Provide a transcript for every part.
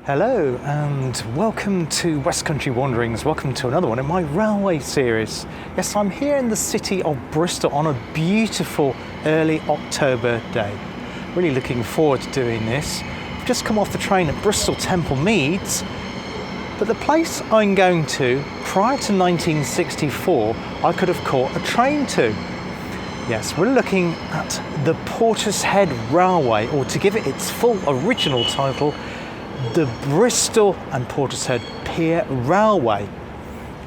Hello and welcome to West Country Wanderings. Welcome to another one in my railway series. Yes, I'm here in the city of Bristol on a beautiful early October day. Really looking forward to doing this. I've just come off the train at Bristol Temple Meads, but the place I'm going to, prior to 1964, I could have caught a train to. Yes, we're looking at the Portishead Railway, or to give it its full original title, the Bristol and Portishead Pier Railway,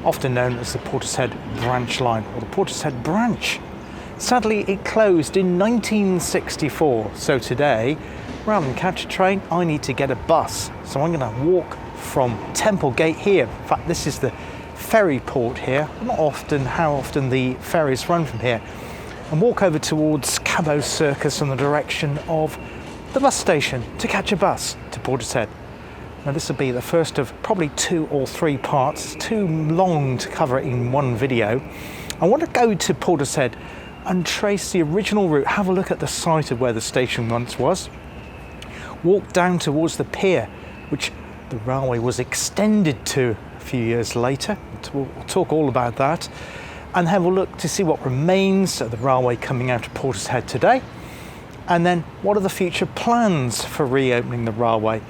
often known as the Portishead Branch Line or the Portishead Branch. Sadly, it closed in 1964, so today, rather than catch a train, I need to get a bus. So I'm going to walk from Temple Gate here. In fact, this is the ferry port here. Not often how often the ferries run from here. And walk over towards Cabot Circus in the direction of the bus station to catch a bus to Portishead. Now this will be the first of probably 2 or 3 parts. It's too long to cover it in one video. I want to go to Portishead and trace the original route, have a look at the site of where the station once was, walk down towards the pier, which the railway was extended to a few years later. We'll talk all about that, and have a look to see what remains of the railway coming out of Portishead today, and then what are the future plans for reopening the railway.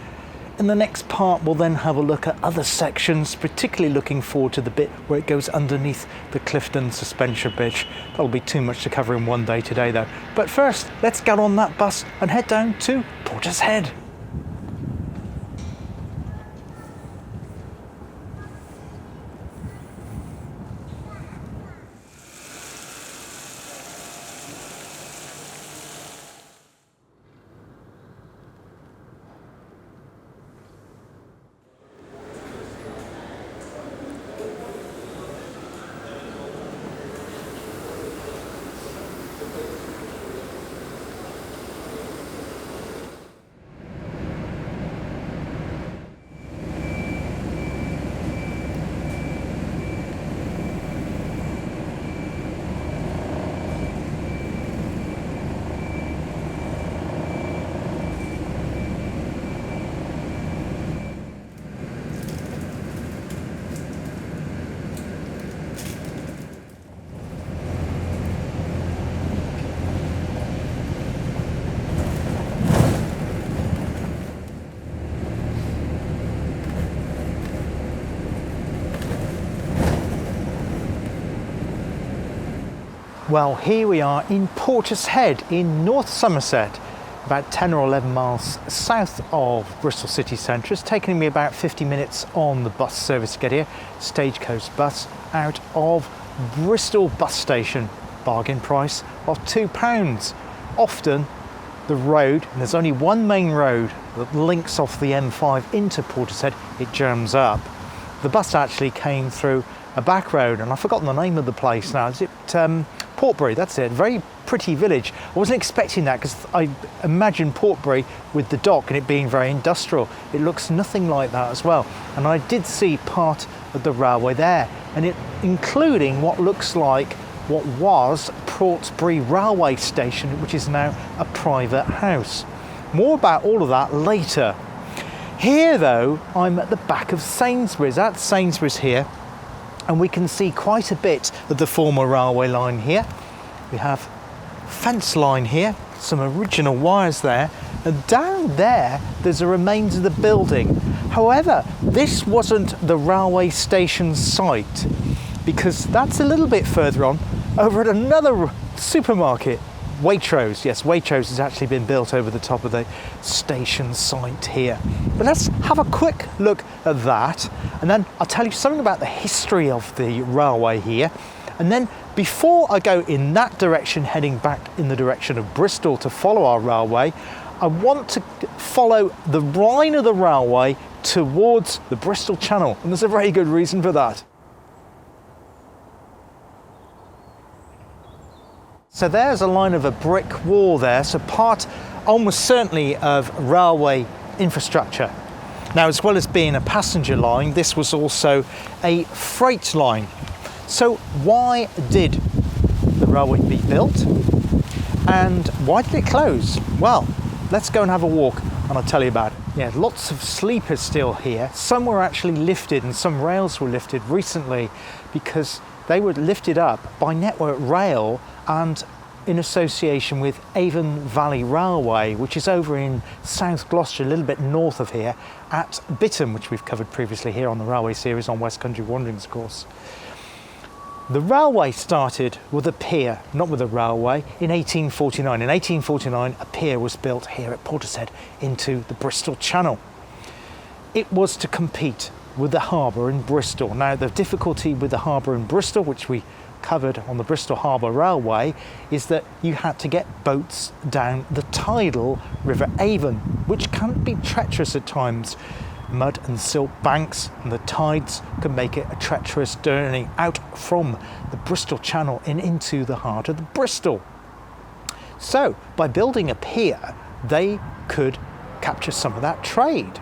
In the next part we'll then have a look at other sections, particularly looking forward to the bit where it goes underneath the Clifton suspension bridge. That'll be too much to cover in one day today though. But first, let's get on that bus and head down to Portishead. Well, here we are in Portishead in North Somerset, about 10 or 11 miles south of Bristol city centre. It's taken me about 50 minutes on the bus service to get here. Stagecoach bus out of Bristol bus station, bargain price of £2. Often the road, and there's only one main road that links off the M5 into Portishead, it jams up. The bus actually came through a back road, and I've forgotten the name of the place now. Is it Portbury? That's it. Very pretty village. I wasn't expecting that because I imagine Portbury with the dock and it being very industrial. It looks nothing like that as well. And I did see part of the railway there, and it including what looks like what was Portbury railway station, which is now a private house. More about all of that later. Here though, I'm at the back of Sainsbury's. That's Sainsbury's here. And we can see quite a bit of the former railway line here. We have fence line here, some original wires there, and down there there's the remains of the building. However, this wasn't the railway station site, because that's a little bit further on, over at another supermarket, Waitrose. Yes, Waitrose has actually been built over the top of the station site here. But let's have a quick look at that, and then I'll tell you something about the history of the railway here. And then before I go in that direction, heading back in the direction of Bristol to follow our railway, I want to follow the line of the railway towards the Bristol Channel, and there's a very good reason for that. So there's a line of a brick wall there, so part almost certainly of railway infrastructure. Now, as well as being a passenger line, this was also a freight line. So why did the railway be built, and why did it close? Well, let's go and have a walk and I'll tell you about it. Yeah, lots of sleepers still here. Some were actually lifted and some rails were lifted recently because they were lifted up by Network Rail and in association with Avon Valley Railway, which is over in South Gloucester, a little bit north of here, at Bitton, which we've covered previously here on the Railway series on West Country Wanderings, of course. The railway started with a pier, not with a railway, in 1849. In 1849, a pier was built here at Portishead into the Bristol Channel. It was to compete with the harbour in Bristol. Now, the difficulty with the harbour in Bristol, which we covered on the Bristol Harbour Railway, is that you had to get boats down the tidal River Avon, which can be treacherous at times. Mud and silt banks and the tides can make it a treacherous journey out from the Bristol Channel and into the heart of the Bristol. So by building a pier, they could capture some of that trade.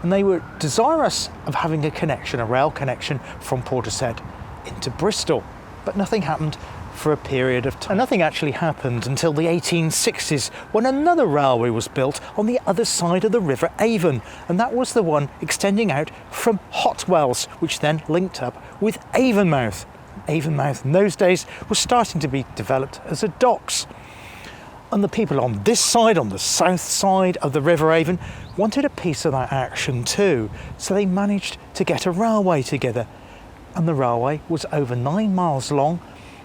And they were desirous of having a connection, a rail connection from Portishead into Bristol. But nothing happened for a period of time. Nothing actually happened until the 1860s when another railway was built on the other side of the River Avon, and that was the one extending out from Hotwells, which then linked up with Avonmouth. Avonmouth in those days was starting to be developed as a docks. And the people on this side, on the south side of the River Avon, wanted a piece of that action too, so they managed to get a railway together. And the railway was over 9 miles long,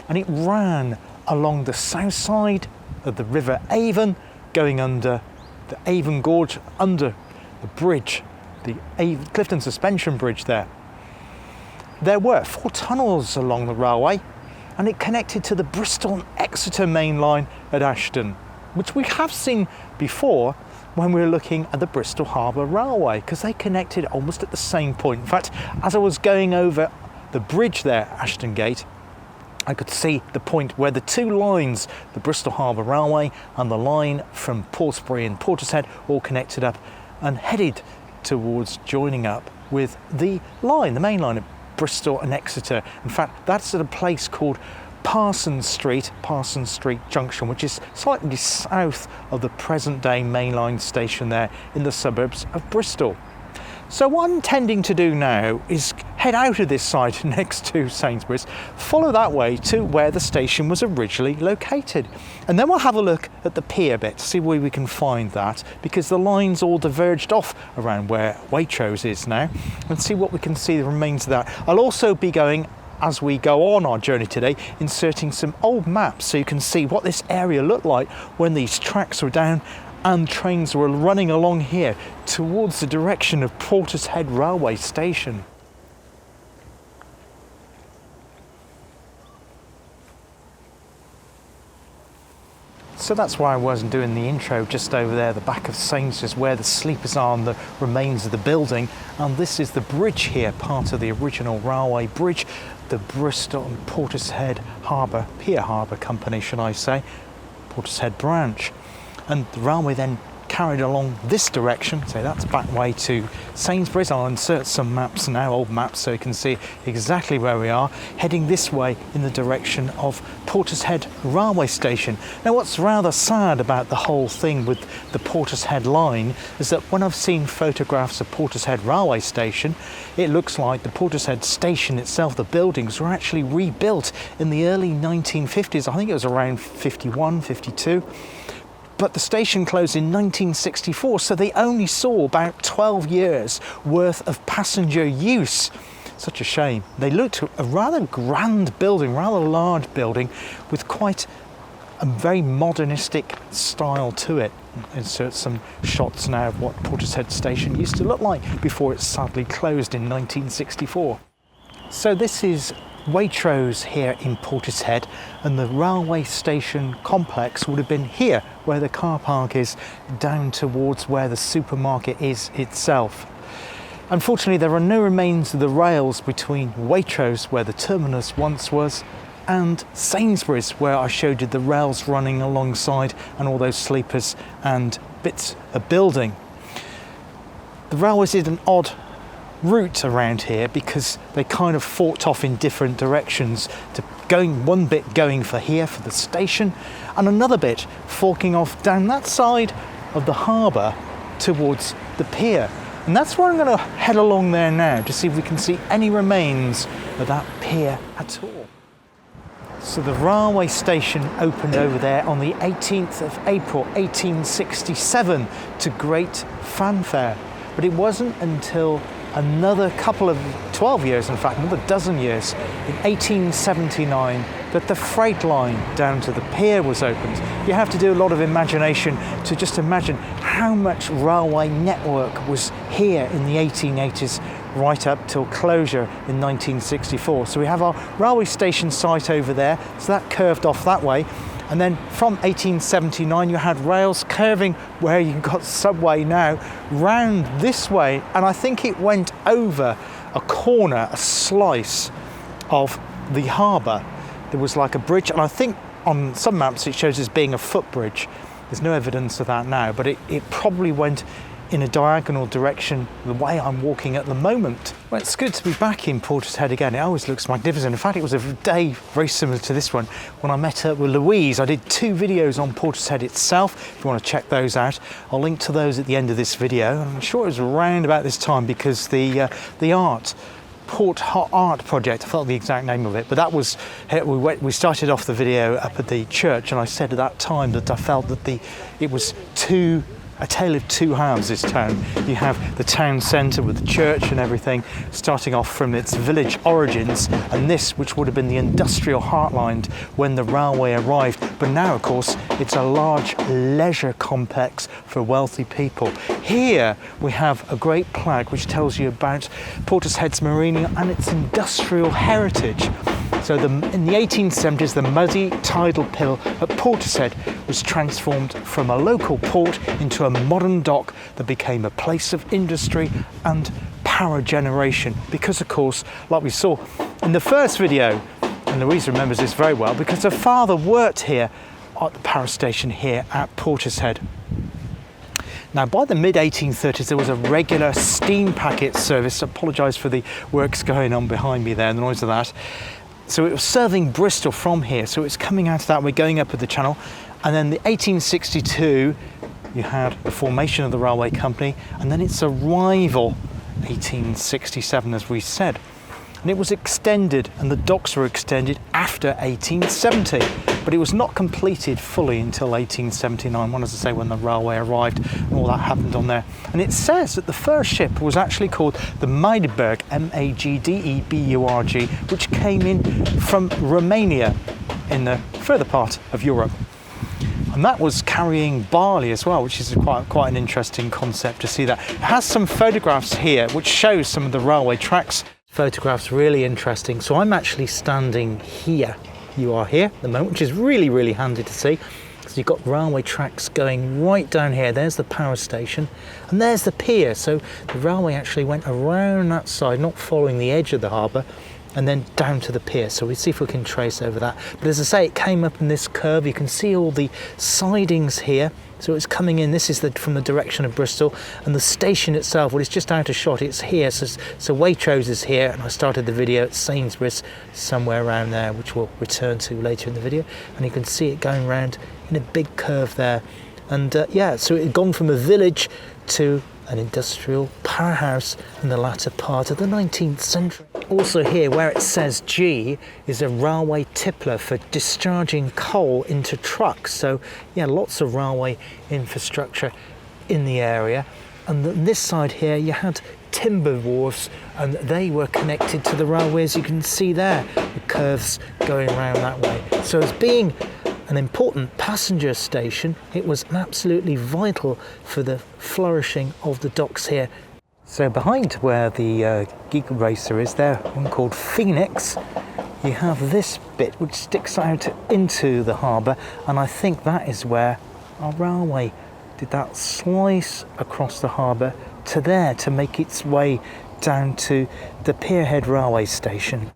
and it ran along the south side of the River Avon, going under the Avon Gorge, under the bridge, the Clifton Suspension Bridge there. There were 4 tunnels along the railway, and it connected to the Bristol and Exeter main line at Ashton, which we have seen before when we were looking at the Bristol Harbour Railway, because they connected almost at the same point. In fact, as I was going over the bridge there, Ashton Gate, I could see the point where the 2 lines, the Bristol Harbour Railway and the line from Portbury and Portishead, all connected up and headed towards joining up with the line, the main line of Bristol and Exeter. In fact, that's at a place called Parsons Street Junction, which is slightly south of the present day mainline station there in the suburbs of Bristol. So what I'm intending to do now is head out of this site next to Sainsbury's, follow that way to where the station was originally located. And then we'll have a look at the pier bit, see where we can find that, because the lines all diverged off around where Waitrose is now, and see what we can see the remains of that. I'll also be going, as we go on our journey today, inserting some old maps so you can see what this area looked like when these tracks were down and trains were running along here towards the direction of Portishead Railway Station. So that's where I was doing the intro, just over there, the back of Sainsbury's, where the sleepers are and the remains of the building. And this is the bridge here, part of the original railway bridge, the Bristol and Portishead Harbour, Pier Harbour Company, should I say, Portishead branch. And the railway then carried along this direction, so that's back way to Sainsbury's. I'll insert some maps now, old maps, so you can see exactly where we are, heading this way in the direction of Portishead Railway Station. Now what's rather sad about the whole thing with the Portishead line is that when I've seen photographs of Portishead Railway Station, it looks like the Portishead Station itself, the buildings, were actually rebuilt in the early 1950s. I think it was around 51, 52. But the station closed in 1964, so they only saw about 12 years worth of passenger use. Such a shame. They looked a rather grand building, rather large building, with quite a very modernistic style to it. Insert some shots now of what Portishead Station used to look like before it sadly closed in 1964. So this is Waitrose here in Portishead, and the railway station complex would have been here where the car park is, down towards where the supermarket is itself. Unfortunately, there are no remains of the rails between Waitrose, where the terminus once was, and Sainsbury's, where I showed you the rails running alongside and all those sleepers and bits of building. The railways did an odd route around here because they kind of forked off in different directions, to going one bit going for here for the station and another bit forking off down that side of the harbour towards the pier. And that's where I'm going to head along there now to see if we can see any remains of that pier at all. So the railway station opened over there on the 18th of April 1867 to great fanfare. But it wasn't until another 12 years, in fact, another dozen years, in 1879, that the freight line down to the pier was opened. You have to do a lot of imagination to just imagine how much railway network was here in the 1880s, right up till closure in 1964. So we have our railway station site over there, so that curved off that way. And then from 1879, you had rails curving where you got subway now, round this way. And I think it went over a corner, a slice of the harbour. There was like a bridge, and I think on some maps it shows as being a footbridge. There's no evidence of that now, but it probably went in a diagonal direction the way I'm walking at the moment. Well, it's good to be back in Portishead again. It always looks magnificent. In fact, it was a day very similar to this one when I met up with Louise. I did 2 videos on Portishead itself. If you want to check those out, I'll link to those at the end of this video. I'm sure it was around about this time because the Port Art project, I forgot the exact name of it, but that was, we started off the video up at the church, and I said at that time that I felt that it was a tale of two halves, this town. You have the town centre with the church and everything, starting off from its village origins, and this, which would have been the industrial heartland when the railway arrived. But now, of course, it's a large leisure complex for wealthy people. Here we have a great plaque which tells you about Portishead's marina and its industrial heritage. So in the 1870s, the muddy tidal pill at Portishead was transformed from a local port into a modern dock that became a place of industry and power generation. Because, of course, like we saw in the first video, and Louise remembers this very well, because her father worked here at the power station here at Portishead. Now, by the mid-1830s, there was a regular steam packet service. I apologise for the works going on behind me there, the noise of that. So it was serving Bristol from here. So it's coming out of that, we're going up with the channel. And then the 1862, you had the formation of the railway company, and then its arrival, 1867, as we said. And it was extended, and the docks were extended after 1870. But it was not completed fully until 1879, as I say, when the railway arrived and all that happened on there. And it says that the first ship was actually called the Magdeburg, Magdeburg, which came in from Romania in the further part of Europe. And that was carrying barley as well, which is quite an interesting concept to see that. It has some photographs here which shows some of the railway tracks. Photographs really interesting. So I'm actually standing here. You are here at the moment, which is really, really handy to see. So you've got railway tracks going right down here. There's the power station, and there's the pier. So the railway actually went around that side, not following the edge of the harbour, and then down to the pier. So we'll see if we can trace over that. But as I say, it came up in this curve. You can see all the sidings here. So it's coming in, this is from the direction of Bristol, and the station itself, well, it's just out of shot, it's here. So Waitrose is here, and I started the video at Sainsbury's, somewhere around there, which we'll return to later in the video. And you can see it going round in a big curve there. And yeah, so it had gone from a village to an industrial powerhouse in the latter part of the 19th century. Also here, where it says G, is a railway tippler for discharging coal into trucks. So yeah, lots of railway infrastructure in the area. And on this side here, you had timber wharves, and they were connected to the railways. You can see there, the curves going around that way. So as being an important passenger station, it was absolutely vital for the flourishing of the docks here. So behind where the Geek Racer is there, one called Phoenix, you have this bit which sticks out into the harbour, and I think that is where our railway did that slice across the harbour to there to make its way down to the Pierhead railway station.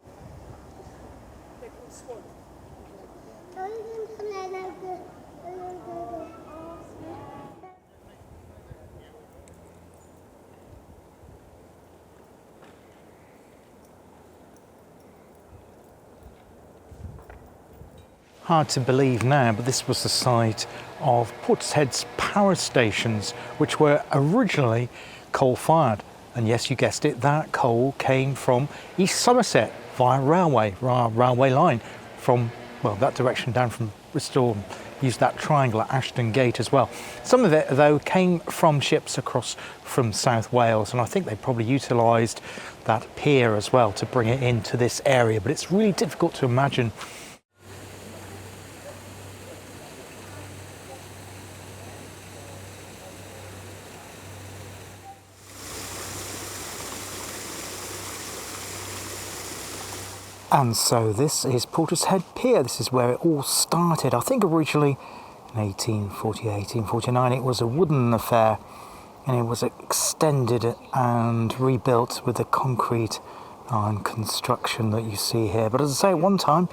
Hard to believe now, but this was the site of Portishead's power stations, which were originally coal-fired. And yes, you guessed it, that coal came from East Somerset via railway line from, well, that direction down from Bristol. Used that triangle at Ashton Gate as well. Some of it, though, came from ships across from South Wales, and I think they probably utilised that pier as well to bring it into this area, but it's really difficult to imagine. And so this is Portishead Pier. This is where it all started. I think originally in 1848, 1849 it was a wooden affair, and it was extended and rebuilt with the concrete iron construction that you see here. But as I say, at one time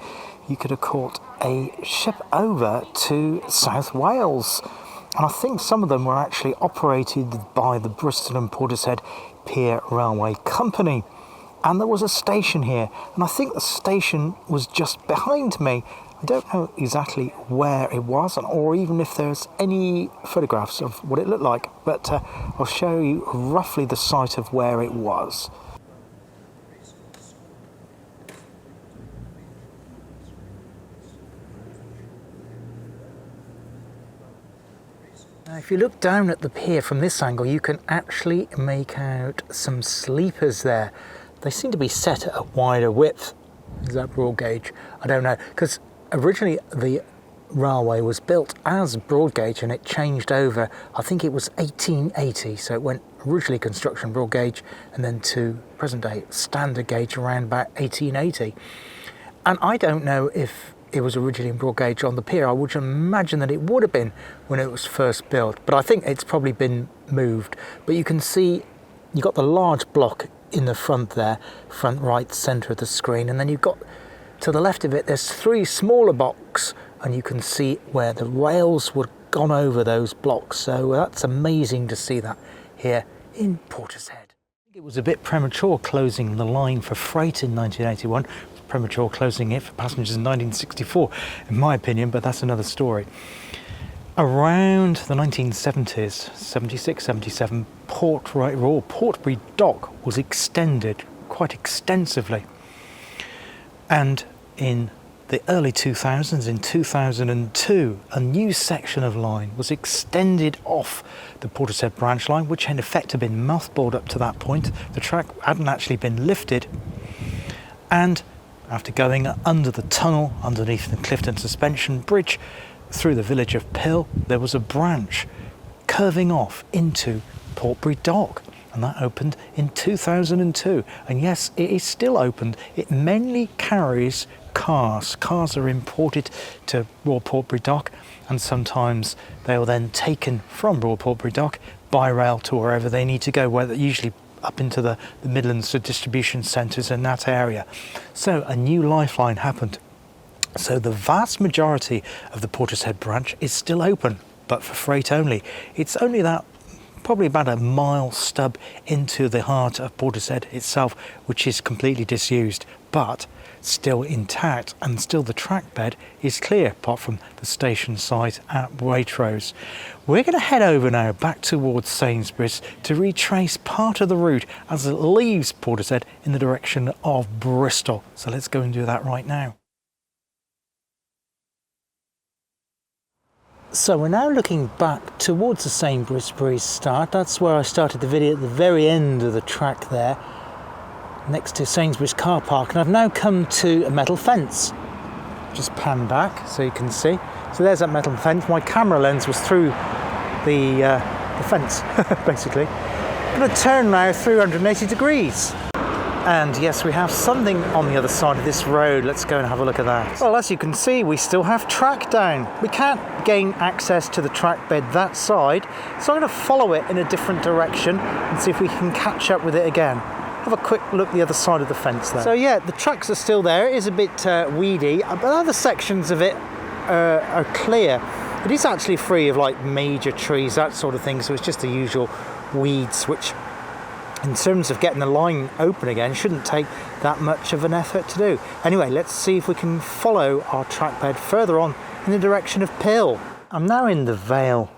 you could have caught a ship over to South Wales, and I think some of them were actually operated by the Bristol and Portishead Pier Railway Company. And there was a station here, and I think the station was just behind me. I don't know exactly where it was, or even if there's any photographs of what it looked like, but I'll show you roughly the site of where it was. Now, if you look down at the pier from this angle, you can actually make out some sleepers there. They seem to be set at a wider width. Is that broad gauge? I don't know, because originally the railway was built as broad gauge and it changed over, I think it was 1880, so it went originally construction broad gauge and then to present day standard gauge around about 1880. And I don't know if it was originally in broad gauge on the pier. I would imagine that it would have been when it was first built, but I think it's probably been moved. But you can see you've got the large block in the front there, front right centre of the screen, and then you've got to the left of it there's three smaller blocks, and you can see where the rails would have gone over those blocks. So that's amazing to see that here in Portishead. It was a bit premature closing the line for freight in 1981, premature closing it for passengers in 1964 in my opinion, but that's another story. Around the 1970s, 76, 77, Portbury dock was extended quite extensively. And in the early 2000s, in 2002, a new section of line was extended off the Portishead branch line, which in effect had been mothballed up to that point. The track hadn't actually been lifted. And after going under the tunnel, underneath the Clifton Suspension Bridge, through the village of Pill, there was a branch curving off into Portbury Dock, and that opened in 2002. And yes, it is still opened. It mainly carries cars. Cars are imported to Royal Portbury Dock, and sometimes they are then taken from Royal Portbury Dock by rail to wherever they need to go, whether usually up into the Midlands to distribution centres in that area. So a new lifeline happened. So the vast majority of the Portishead branch is still open, but for freight only. It's only that, probably about a mile stub into the heart of Portishead itself, which is completely disused, but still intact, and still the track bed is clear, apart from the station site at Waitrose. We're going to head over now back towards Sainsbury's to retrace part of the route as it leaves Portishead in the direction of Bristol. So let's go and do that right now. So we're now looking back towards the Sainsbury's start. That's where I started the video, at the very end of the track there, next to Sainsbury's car park. And I've now come to a metal fence. Just pan back so you can see. So there's that metal fence. My camera lens was through the fence, basically. I'm going to turn now 380 degrees. And yes, we have something on the other side of this road. Let's go and have a look at that. Well, as you can see, we still have track down. We can't gain access to the track bed that side, so I'm going to follow it in a different direction and see if we can catch up with it again. Have a quick look at the other side of the fence there. So yeah, the tracks are still there. It is a bit weedy, but other sections of it are clear. It is actually free of like major trees, that sort of thing, so it's just the usual weeds which in terms of getting the line open again, shouldn't take that much of an effort to do. Anyway, let's see if we can follow our track bed further on in the direction of Pill. I'm now in the Vale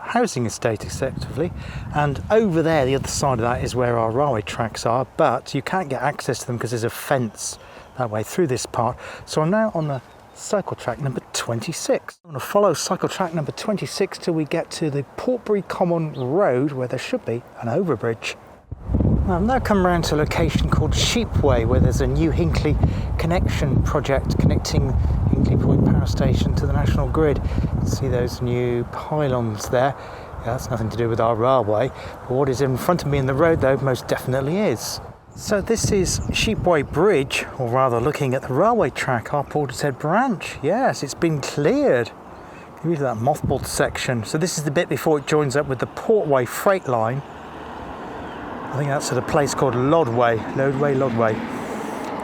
housing estate effectively, and over there, the other side of that, is where our railway tracks are, but you can't get access to them because there's a fence that way through this part. So I'm now on the cycle track number 26. I'm going to follow cycle track number 26 till we get to the Portbury Common Road, where there should be an overbridge. Now, I've now come around to a location called Sheepway, where there's a new Hinkley connection project connecting Hinkley Point Power Station to the national grid. You can see those new pylons there. Yeah, that's nothing to do with our railway, but what is in front of me in the road though most definitely is. So this is Sheepway Bridge, or rather looking at the railway track, our Portishead branch. Yes, it's been cleared. Look at that mothballed section. So this is the bit before it joins up with the Portway freight line. I think that's at a place called Lodway.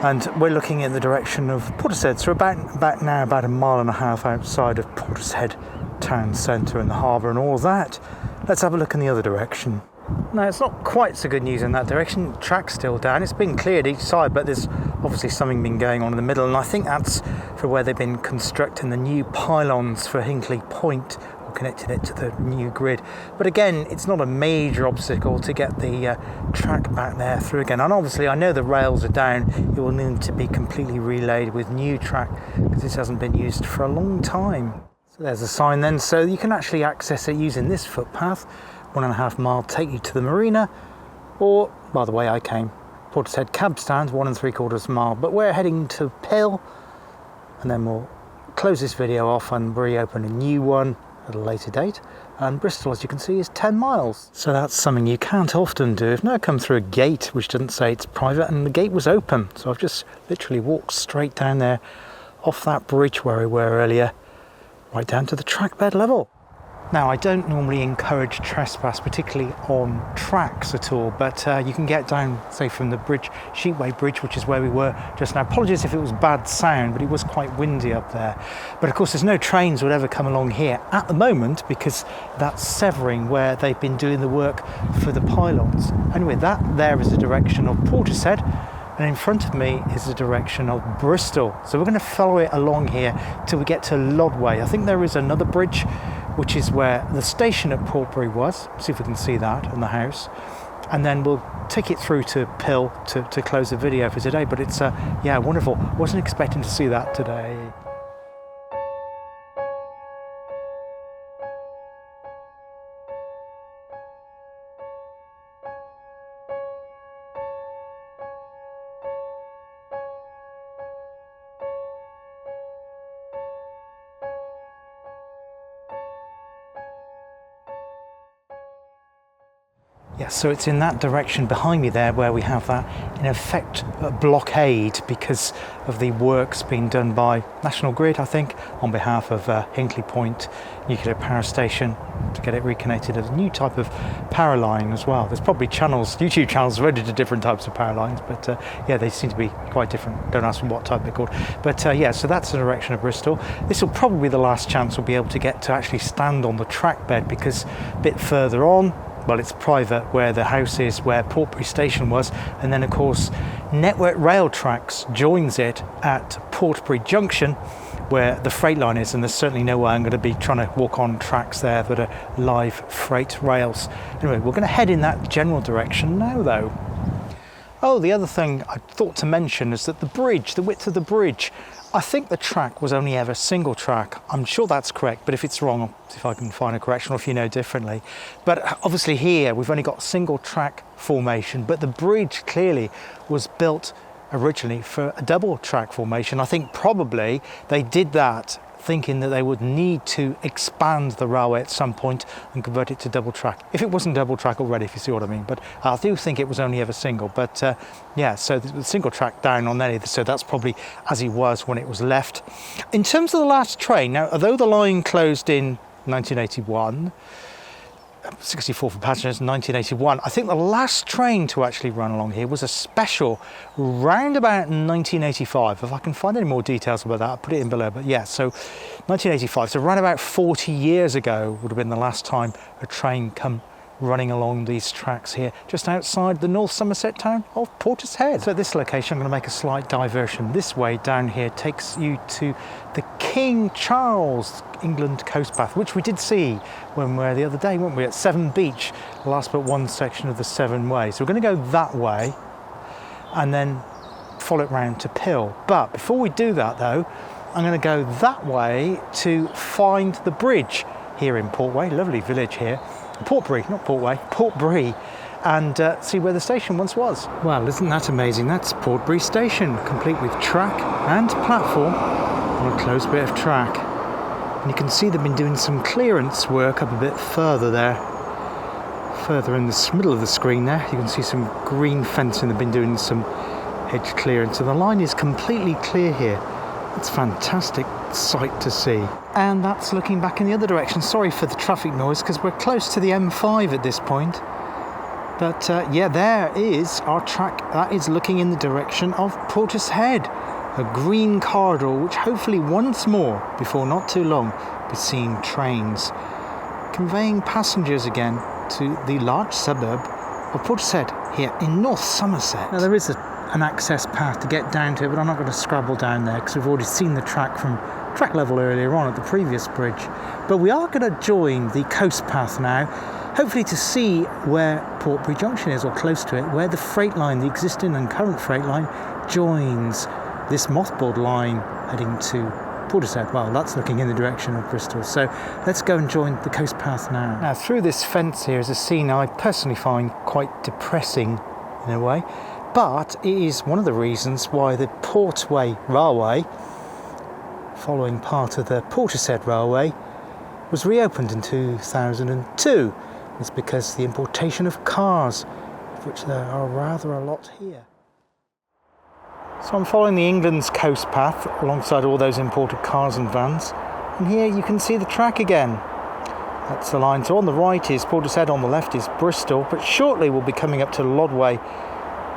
And we're looking in the direction of Portishead. So about a mile and a half outside of Portishead town centre and the harbour and all that. Let's have a look in the other direction. Now, it's not quite so good news in that direction. The track's still down. It's been cleared each side, but there's obviously something been going on in the middle, and I think that's for where they've been constructing the new pylons for Hinkley Point, or connecting it to the new grid. But again, it's not a major obstacle to get the track back there through again. And obviously, I know the rails are down. It will need to be completely relaid with new track, because this hasn't been used for a long time. So there's a sign then, so you can actually access it using this footpath. 1.5 mile take you to the marina, or by the way I came, Portishead cab stand, 1.75 mile. But we're heading to Pill, and then we'll close this video off and reopen a new one at a later date. And Bristol, as you can see, is 10 miles. So that's something you can't often do. I've now come through a gate which doesn't say it's private, and the gate was open. So I've just literally walked straight down there off that bridge where we were earlier, right down to the track bed level. Now, I don't normally encourage trespass, particularly on tracks at all, but you can get down, say, from the bridge, Sheepway Bridge, which is where we were just now. Apologies if it was bad sound, but it was quite windy up there. But of course, there's no trains would ever come along here at the moment, because that's severing where they've been doing the work for the pylons. Anyway, that there is the direction of Portishead, and in front of me is the direction of Bristol. So we're going to follow it along here till we get to Lodway. I think there is another bridge, which is where the station at Portbury was. See if we can see that and the house. And then we'll take it through to Pill to close the video for today. But it's, yeah, wonderful. Wasn't expecting to see that today. Yeah, so it's in that direction behind me there where we have that, in effect, blockade because of the works being done by National Grid, I think, on behalf of Hinkley Point Nuclear Power Station to get it reconnected as a new type of power line as well. There's probably channels, YouTube channels related to different types of power lines, but yeah, they seem to be quite different. Don't ask me what type they're called. But yeah, so that's the direction of Bristol. This will probably be the last chance we'll be able to get to actually stand on the track bed, because a bit further on, well, it's private where the house is, where Portbury Station was, and then of course Network Rail Tracks joins it at Portbury Junction where the freight line is, and there's certainly no way I'm going to be trying to walk on tracks there that are live freight rails. Anyway, we're going to head in that general direction now though. Oh, the other thing I thought to mention is that the bridge, the width of the bridge, I think the track was only ever single track. I'm sure that's correct, but if it's wrong, I'll see if I can find a correction, or if you know differently. But obviously here, we've only got single track formation, but the bridge clearly was built originally for a double track formation. I think probably they did that thinking that they would need to expand the railway at some point and convert it to double track. If it wasn't double track already, if you see what I mean. But I do think it was only ever single. But yeah, so the single track down on there, so that's probably as it was when it was left. In terms of the last train, now, although the line closed in 1981, 64 for passengers in 1981. I think the last train to actually run along here was a special round about 1985. If I can find any more details about that, I'll put it in below. But yeah, so 1985, so around about 40 years ago would have been the last time a train come running along these tracks here, just outside the North Somerset town of Portishead. So at this location, I'm going to make a slight diversion. This way down here takes you to the King Charles England coast path, which we did see when we were the other day, weren't we, at Severn Beach, the last but one section of the Severn Way. So we're going to go that way and then follow it round to Pill. But before we do that though, I'm going to go that way to find the bridge here in Portway, lovely village here. Portbury, not Portway, Portbury, and see where the station once was. Well, isn't that amazing? That's Portbury Station, complete with track and platform on a closed bit of track. And you can see they've been doing some clearance work up a bit further there. Further in the middle of the screen there, you can see some green fencing. They've been doing some hedge clearance, and the line is completely clear here. It's a fantastic sight to see. And that's looking back in the other direction. Sorry for the traffic noise because we're close to the M5 at this point. But yeah, there is our track. That is looking in the direction of Portishead. A green corridor which hopefully once more, before not too long, be seeing trains conveying passengers again to the large suburb of Portishead here in North Somerset. Now there is an access path to get down to it, but I'm not going to scrabble down there because we've already seen the track from track level earlier on at the previous bridge. But we are going to join the coast path now, hopefully to see where Portbury Junction is, or close to it, where the freight line, the existing and current freight line, joins this mothballed line heading to Portishead. Well, that's looking in the direction of Bristol. So let's go and join the coast path now. Now through this fence here is a scene I personally find quite depressing in a way. But it is one of the reasons why the Portway Railway, following part of the Portishead Railway, was reopened in 2002. It's because the importation of cars, of which there are rather a lot here. So I'm following the England's coast path alongside all those imported cars and vans. And here you can see the track again. That's the line. So on the right is Portishead, on the left is Bristol. But shortly we'll be coming up to Lodway,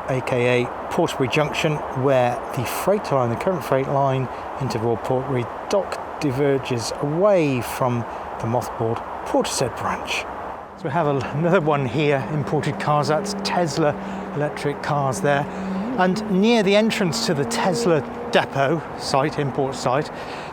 aka Portbury Junction, where the freight line, the current freight line into Royal Portbury Dock, diverges away from the mothballed Portishead branch. So we have another one here, imported cars. That's Tesla electric cars there. And near the entrance to the Tesla depot site, import site,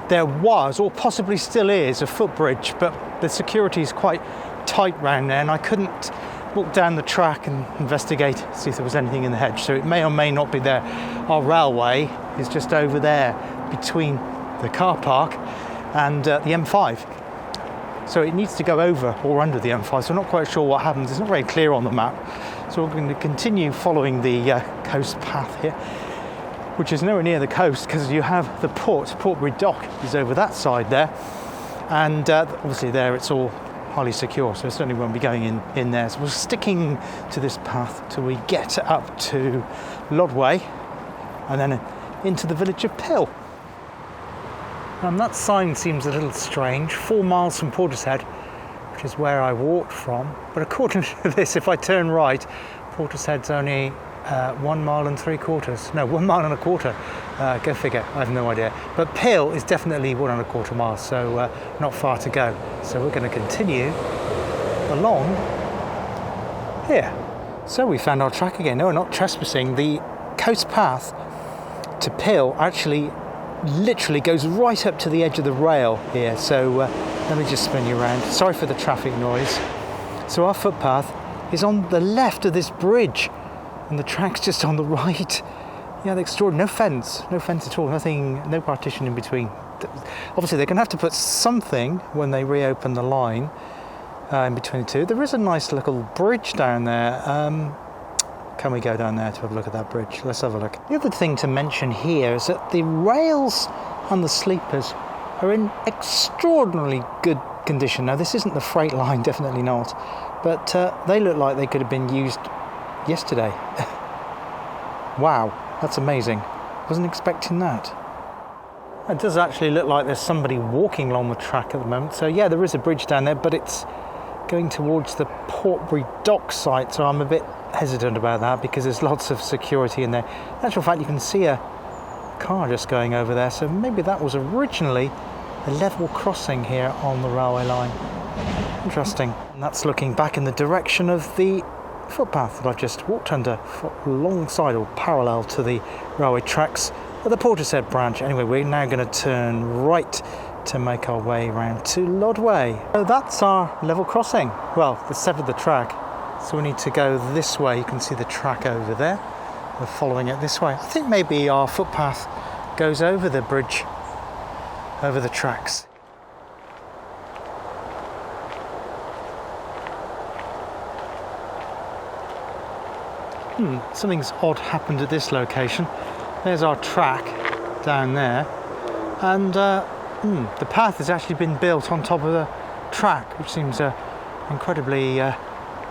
there was, or possibly still is, a footbridge, but the security is quite tight round there, and I couldn't walk down the track and investigate, see if there was anything in the hedge. So it may or may not be there. Our railway is just over there between the car park and the M5. So it needs to go over or under the M5. So I'm not quite sure what happens. It's not very clear on the map. So we're going to continue following the coast path here, which is nowhere near the coast because you have the Portbury Dock is over that side there. And obviously there it's all highly secure, so it certainly won't be going in there. So we're sticking to this path till we get up to Lodway and then into the village of Pill. That sign seems a little strange, 4 miles from Portishead, which is where I walked from. But according to this, if I turn right, Portishead's only 1 mile and 3/4. No, 1 mile and a quarter. Go figure, I have no idea. But Pill is definitely 1 1/4 miles, so not far to go. So we're going to continue along here. So we found our track again. No, we're not trespassing. The coast path to Pill actually literally goes right up to the edge of the rail here. So let me just spin you around. Sorry for the traffic noise. So our footpath is on the left of this bridge, and the track's just on the right. Yeah, they're extraordinary. No fence at all, nothing, no partition in between. Obviously they're going to have to put something when they reopen the line in between the two. There is a nice little bridge down there. Can we go down there to have a look at that bridge? Let's have a look. The other thing to mention here is that the rails and the sleepers are in extraordinarily good condition. Now this isn't the freight line, definitely not, but they look like they could have been used yesterday. Wow, that's amazing. Wasn't expecting that. It does actually look like there's somebody walking along the track at the moment. So yeah, there is a bridge down there, but it's going towards the Portbury Dock site, so I'm a bit hesitant about that because there's lots of security in there. In actual fact, you can see a car just going over there, so maybe that was originally a level crossing here on the railway line. Interesting. And that's looking back in the direction of the footpath that I've just walked under, alongside or parallel to the railway tracks at the Portishead branch. Anyway, we're now going to turn right to make our way around to Lodway. So that's our level crossing. Well, they severed the track, so we need to go this way. You can see the track over there. We're following it this way. I think maybe our footpath goes over the bridge, over the tracks. Something's odd happened at this location. There's our track down there, and the path has actually been built on top of the track, which seems an incredibly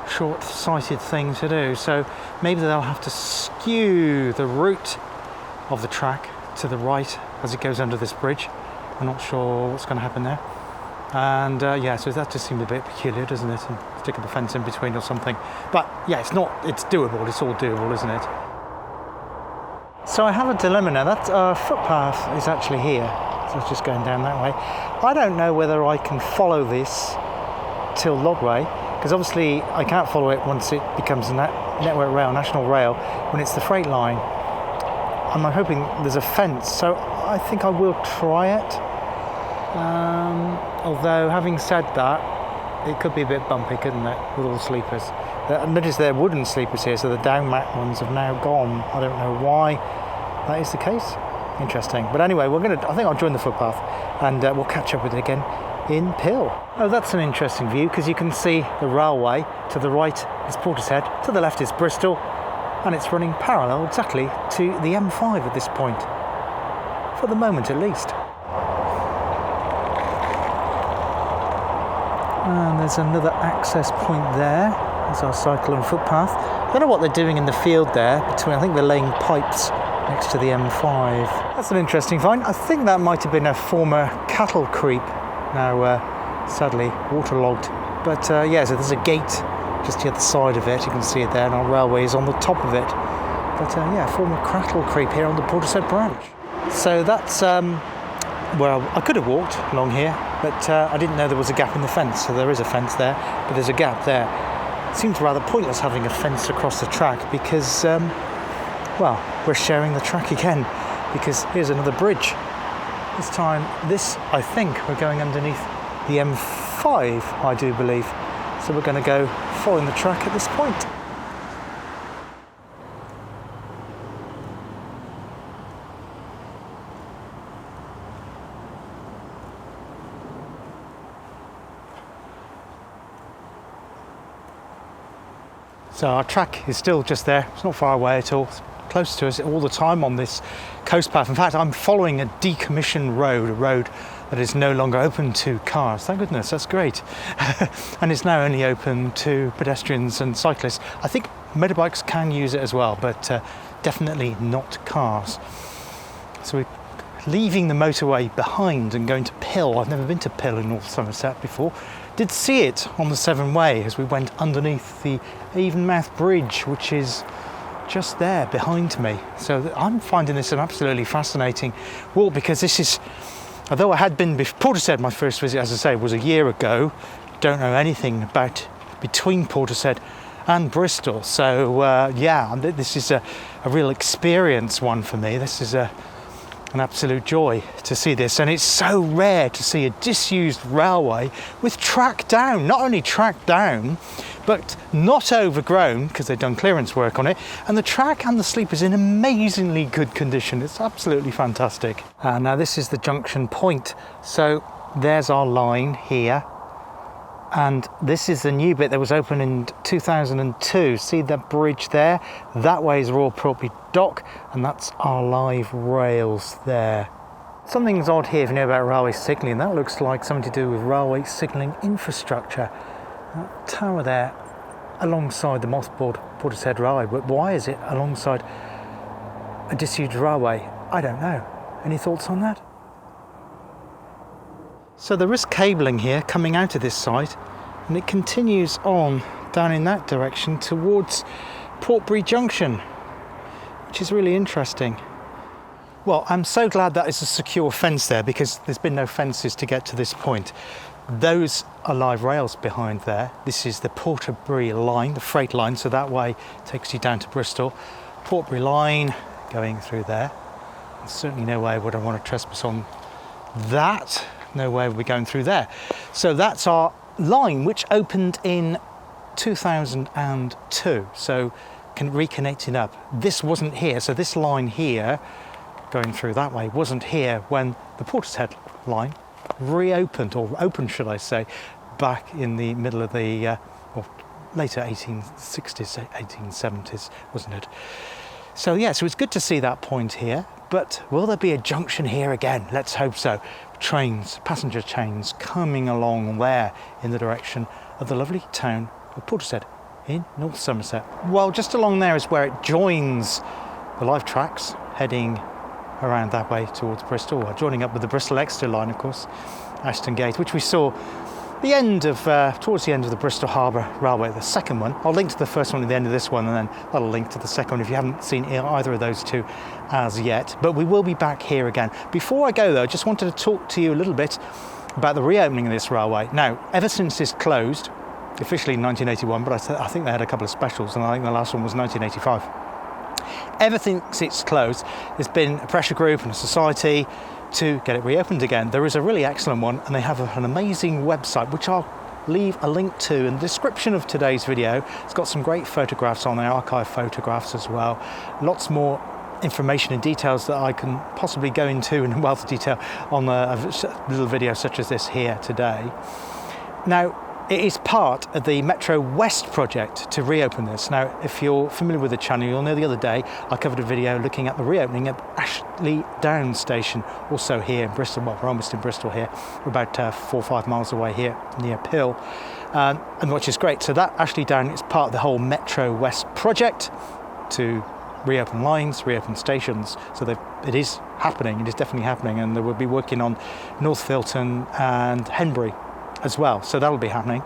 short-sighted thing to do. So maybe they'll have to skew the route of the track to the right as it goes under this bridge. I'm not sure what's going to happen there. And yeah, so that just seemed a bit peculiar, doesn't it? And stick up a fence in between or something. But yeah, it's doable. It's all doable, isn't it? So I have a dilemma now. That footpath is actually here. So it's just going down that way. I don't know whether I can follow this till Lodway, because obviously I can't follow it once it becomes a Network Rail, National Rail, when it's the freight line. And I'm hoping there's a fence, so I think I will try it. Although, having said that, it could be a bit bumpy, couldn't it, with all the sleepers. Notice there are wooden sleepers here, so the down mat ones have now gone. I don't know why that is the case. Interesting. But anyway, I think I'll join the footpath, and we'll catch up with it again in Pill. Oh, that's an interesting view, because you can see the railway. To the right is Portishead, to the left is Bristol, and it's running parallel exactly to the M5 at this point, for the moment at least. And there's another access point there. There's our cycle and footpath. I don't know what they're doing in the field there. I think they're laying pipes next to the M5. That's an interesting find. I think that might have been a former cattle creep, now sadly waterlogged. But yeah, so there's a gate just the other side of it. You can see it there, and our railway is on the top of it. But yeah, former cattle creep here on the Portishead branch. So that's well, I could have walked along here, but I didn't know there was a gap in the fence. So there is a fence there, but there's a gap there. It seems rather pointless having a fence across the track because, well, we're sharing the track again, because here's another bridge. This time, I think, we're going underneath the M5, I do believe. So we're going to go following the track at this point. So our track is still just there. It's not far away at all. It's close to us all the time on this coast path. In fact, I'm following a decommissioned road, a road that is no longer open to cars. Thank goodness, that's great. And it's now only open to pedestrians and cyclists. I think motorbikes can use it as well, but definitely not cars. So we're leaving the motorway behind and going to Pill. I've never been to Pill in North Somerset before. Did see it on the Severn Way as we went underneath the Avonmouth Bridge, which is just there behind me. So I'm finding this an absolutely fascinating walk, because this is, although I had been Portishead, my first visit, as I say, was a year ago. Don't know anything about between Portishead and Bristol. So yeah, this is a real experience one for me. This is an absolute joy to see this, and it's so rare to see a disused railway with track down. Not only track down, but not overgrown, because they've done clearance work on it, and the track and the sleepers in amazingly good condition. It's absolutely fantastic. Now this is the junction point, so there's our line here, and this is the new bit that was opened in 2002. See that bridge there? That way is Royal Portbury Dock, and that's our live rails there. Something's odd here if you know about railway signalling. That looks like something to do with railway signalling infrastructure. That tower there alongside the mothballed Portishead Railway, but why is it alongside a disused railway? I don't know. Any thoughts on that? So there is cabling here coming out of this site, and it continues on down in that direction towards Portbury Junction, which is really interesting. Well, I'm so glad that is a secure fence there, because there's been no fences to get to this point. Those are live rails behind there. This is the Portbury line, the freight line, so that way takes you down to Bristol. Portbury line going through there. There's certainly no way would I want to trespass on that. No way we'll be going through there. So that's our line, which opened in 2002. So reconnecting up. This wasn't here, so this line here, going through that way, wasn't here when the Portishead line reopened, or opened should I say, back in the middle of the later 1860s, 1870s, wasn't it? So yeah, so it's good to see that point here, but will there be a junction here again? Let's hope so. Trains, passenger trains coming along there in the direction of the lovely town of Portishead in North Somerset. Well, just along there is where it joins the live tracks heading around that way towards Bristol, joining up with the Bristol Exeter line, of course, Ashton Gate, which we saw the end of towards the end of the Bristol Harbour Railway, the second one. I'll link to the first one at the end of this one, and then that'll link to the second one if you haven't seen either of those two as yet. But we will be back here again. Before I go though, I just wanted to talk to you a little bit about the reopening of this railway. Now, ever since this closed, officially in 1981, but I think they had a couple of specials, and I think the last one was 1985. Ever since it's closed, there's been a pressure group and a society to get it reopened again. There is a really excellent one, and they have an amazing website, which I'll leave a link to in the description of today's video. It's got some great photographs on there, archive photographs as well. Lots more information and details that I can possibly go into in a wealth of detail on a little video such as this here today. Now, it is part of the Metro West project to reopen this. Now, if you're familiar with the channel, you'll know the other day I covered a video looking at the reopening of Ashley Down station, also here in Bristol. Well, we're almost in Bristol here. We're about 4 or 5 miles away here near Pill, and which is great. So that Ashley Down is part of the whole Metro West project to reopen lines, reopen stations. So it is happening. It is definitely happening, and they will be working on North Filton and Henbury as well, so that'll be happening.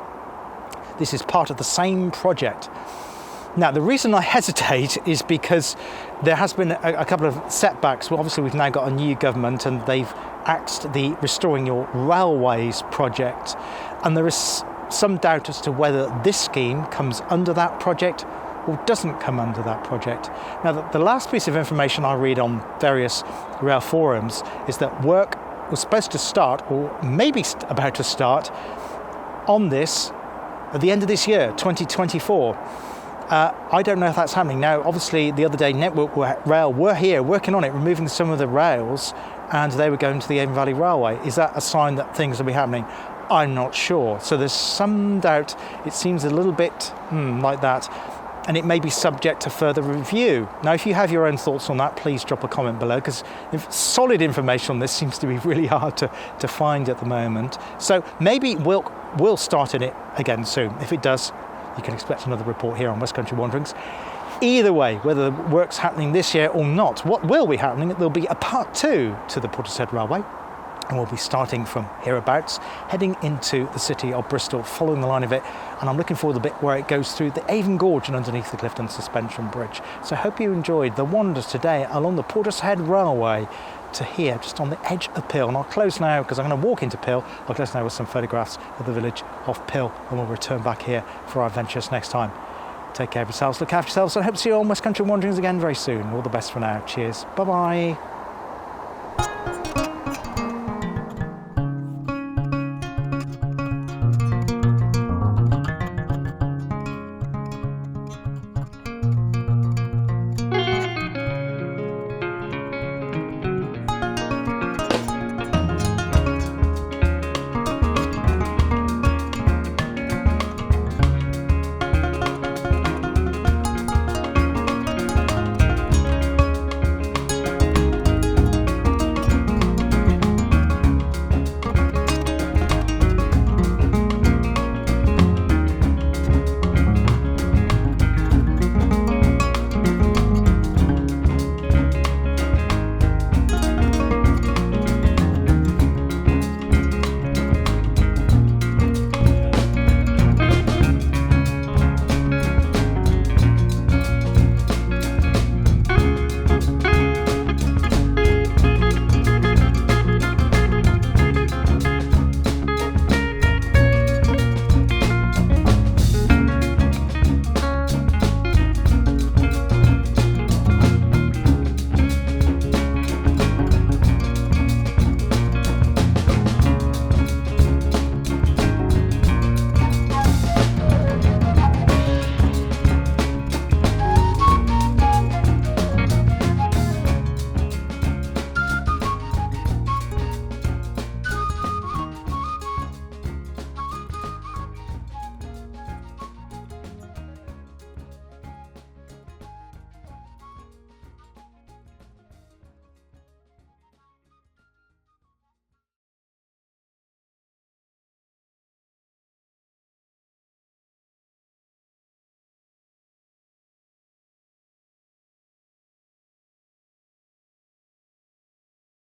This is part of the same project. Now, the reason I hesitate is because there has been a couple of setbacks. Well, obviously we've now got a new government, and they've axed the Restoring Your Railways project, and there is some doubt as to whether this scheme comes under that project or doesn't come under that project. Now, the last piece of information I read on various rail forums is that work was supposed to start, or maybe about to start, on this at the end of this year, 2024. I don't know if that's happening. Now, obviously, the other day, Network Rail were here working on it, removing some of the rails, and they were going to the Avon Valley Railway. Is that a sign that things will be happening? I'm not sure. So there's some doubt. It seems a little bit like that. And it may be subject to further review. Now, if you have your own thoughts on that, please drop a comment below, because solid information on this seems to be really hard to find at the moment. So maybe we'll start in it again soon. If it does, you can expect another report here on West Country Wanderings. Either way, whether the work's happening this year or not, what will be happening, there'll be a part 2 to the Portishead Railway. And we'll be starting from hereabouts, heading into the city of Bristol, following the line of it. And I'm looking forward to the bit where it goes through the Avon Gorge and underneath the Clifton Suspension Bridge. So I hope you enjoyed the wanders today along the Portishead Railway to here, just on the edge of Pill. And I'll close now, because I'm going to walk into Pill. I'll close now with some photographs of the village of Pill, and we'll return back here for our adventures next time. Take care of yourselves, look after yourselves, and I hope to see you on West Country Wanderings again very soon. All the best for now. Cheers. Bye-bye.